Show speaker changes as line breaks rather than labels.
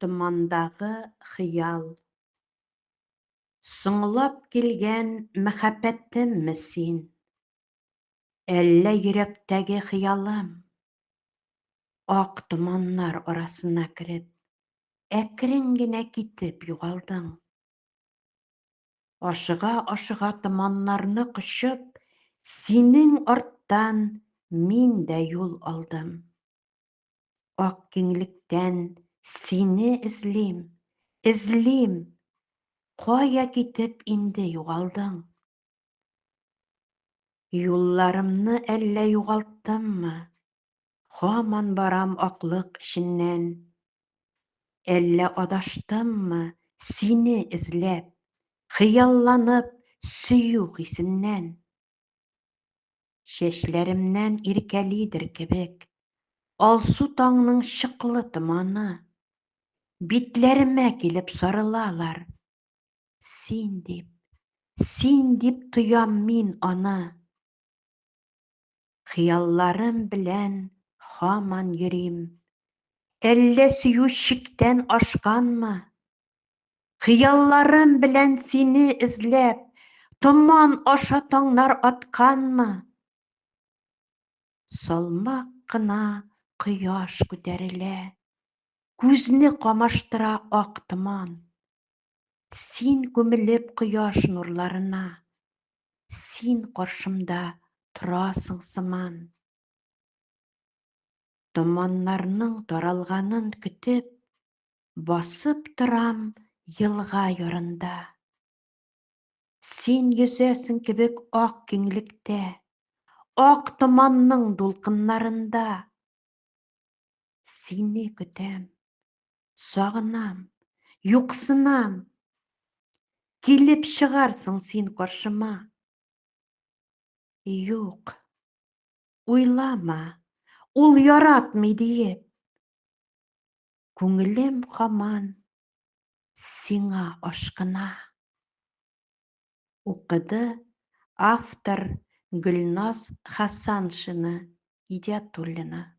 Томандағы хыял. Соңлап килгән мәхәббәтемме син? Әллә йөрәктәге хыялым? Ак томаннар арасына кереп, әкрен генә китеп югалдың. Ашыга-ашыга томаннарны кочып, синең арттан мин дә юл алдым. Ак киңлектән сине эзлим, эзлим. Кая китеп инде югалдың? Юлларымны әллә югалттыммы? Һаман барам аклык эченнән. Әллә адаштыммы сине эзләп, хыялланып сөю хисеннән? Чәчләремнән иркәлидер кебек алсу таңның чыклы томаны. Битләремә килеп сарылалар. Син дип тоям мин аны. Хыялларым белән һаман йөрим. Әллә сөю чиктән ашканмы? Хыялларым белән сине эзләп, томан аша таңнар атканмы? Салмак кына кояш күтәрелә, күзне камаштыра ак томан. Син күмелеп кояш нурларына, син каршымда торасың сыман. Томаннарның таралганын көтеп, басып торам елга ярында. Син йөзәсең кебек ак киңлектә, ак томанның дулкыннарында. Сине көтәм, сагынам, юксынам. Килеп чыгарсың син каршыма. Юк, уйлама, ул яратмый диеп. Күңелем һаман сиңа ашкына. Укыды автор Гөлназ Хәсәншина Идиятуллина.